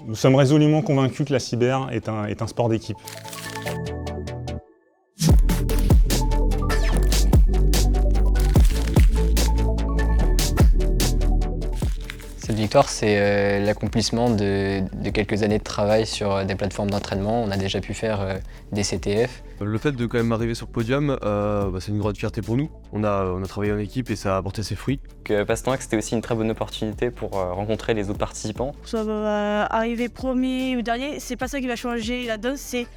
Nous sommes résolument convaincus que la cyber est un sport d'équipe. Cette victoire, c'est l'accomplissement de quelques années de travail sur des plateformes d'entraînement. On a déjà pu faire des CTF. Le fait de quand même arriver sur le podium, c'est une grande fierté pour nous. On a travaillé en équipe et ça a apporté ses fruits. Passe-temps, c'était aussi une très bonne opportunité pour rencontrer les autres participants. Ça va arriver premier ou dernier, c'est pas ça qui va changer la donne, c'est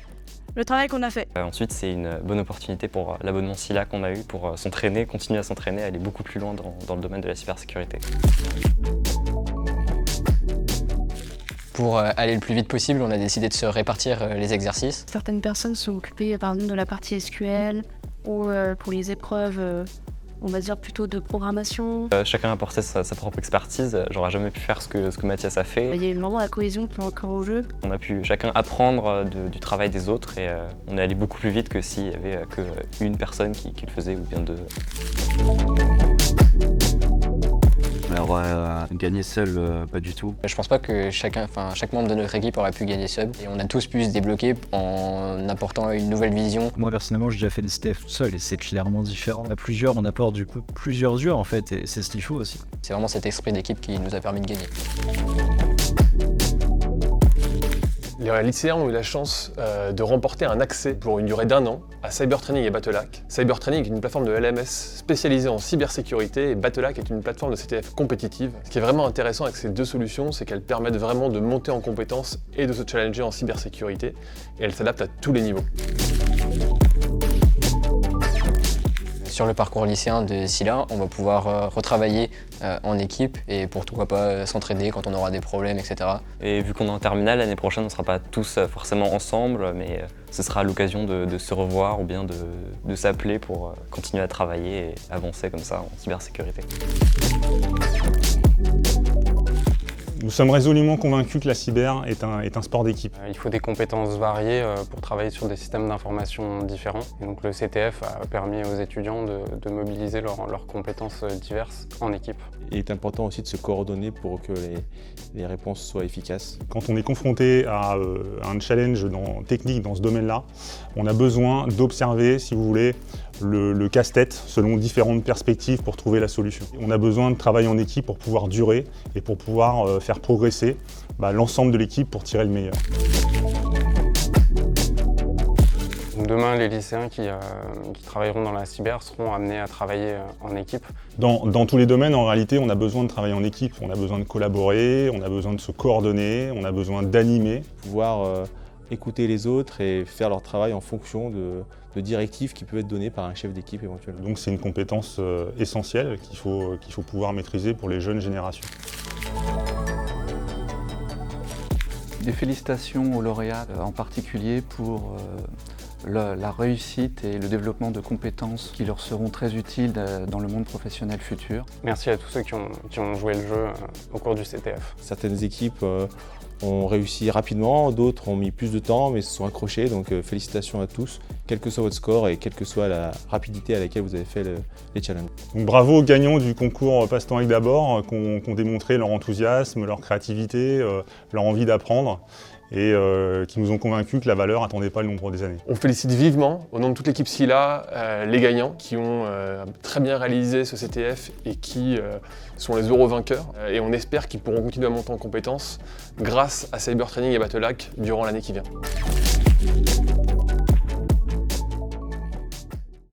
le travail qu'on a fait. Ensuite, c'est une bonne opportunité pour l'abonnement SILA qu'on a eu pour s'entraîner, continuer à s'entraîner, aller beaucoup plus loin dans le domaine de la cybersécurité. Pour aller le plus vite possible, on a décidé de se répartir les exercices. Certaines personnes sont occupées par exemple de la partie SQL ou pour les épreuves, on va dire plutôt de programmation. Chacun a apporté sa propre expertise. J'aurais jamais pu faire ce que Mathias a fait. Il y a vraiment la cohésion qui est encore au jeu. On a pu chacun apprendre du travail des autres et on est allé beaucoup plus vite que s'il y avait qu'une personne qui le faisait ou bien deux. Alors gagner seul, pas du tout. Je pense pas que chaque membre de notre équipe aurait pu gagner seul. Et on a tous pu se débloquer en apportant une nouvelle vision. Moi personnellement, j'ai déjà fait des CTF tout seul et c'est clairement différent. À plusieurs, on apporte du coup plusieurs yeux en fait et c'est ce qu'il faut aussi. C'est vraiment cet esprit d'équipe qui nous a permis de gagner. Les lycéens ont eu la chance de remporter un accès pour une durée d'1 an à Cybertraining et Battlehack. Cybertraining est une plateforme de LMS spécialisée en cybersécurité et Battlehack est une plateforme de CTF compétitive. Ce qui est vraiment intéressant avec ces deux solutions, c'est qu'elles permettent vraiment de monter en compétences et de se challenger en cybersécurité et elles s'adaptent à tous les niveaux. Sur le parcours lycéen de SILA, on va pouvoir retravailler en équipe et pourquoi pas s'entraider quand on aura des problèmes, etc. Et vu qu'on est en terminale, l'année prochaine, on ne sera pas tous forcément ensemble, mais ce sera l'occasion de se revoir ou bien de s'appeler pour continuer à travailler et avancer comme ça en cybersécurité. Nous sommes résolument convaincus que la cyber est un sport d'équipe. Il faut des compétences variées pour travailler sur des systèmes d'information différents. Et donc le CTF a permis aux étudiants de mobiliser leurs compétences diverses en équipe. Il est important aussi de se coordonner pour que les réponses soient efficaces. Quand on est confronté à un challenge technique dans ce domaine-là, on a besoin d'observer, si vous voulez, le casse-tête selon différentes perspectives pour trouver la solution. On a besoin de travailler en équipe pour pouvoir durer et pour pouvoir faire progresser l'ensemble de l'équipe pour tirer le meilleur. Donc demain, les lycéens qui travailleront dans la cyber seront amenés à travailler en équipe. Dans tous les domaines, en réalité, on a besoin de travailler en équipe. On a besoin de collaborer, on a besoin de se coordonner, on a besoin d'animer. Pouvoir écouter les autres et faire leur travail en fonction de directives qui peuvent être données par un chef d'équipe éventuellement. Donc c'est une compétence essentielle qu'il faut pouvoir maîtriser pour les jeunes générations. Des félicitations aux lauréats, en particulier pour la réussite et le développement de compétences qui leur seront très utiles dans le monde professionnel futur. Merci à tous ceux qui ont joué le jeu au cours du CTF. Certaines équipes ont réussi rapidement, d'autres ont mis plus de temps mais se sont accrochés, donc félicitations à tous, quel que soit votre score et quelle que soit la rapidité à laquelle vous avez fait les challenges. Donc bravo aux gagnants du concours Passe-temps avec d'abord, qui ont démontré leur enthousiasme, leur créativité, leur envie d'apprendre et qui nous ont convaincus que la valeur n'attendait pas le nombre des années. On félicite vivement, au nom de toute l'équipe SILA, les gagnants qui ont très bien réalisé ce CTF et qui sont les heureux vainqueurs. Et on espère qu'ils pourront continuer à monter en compétences grâce à Cybertraining et Battlehack durant l'année qui vient.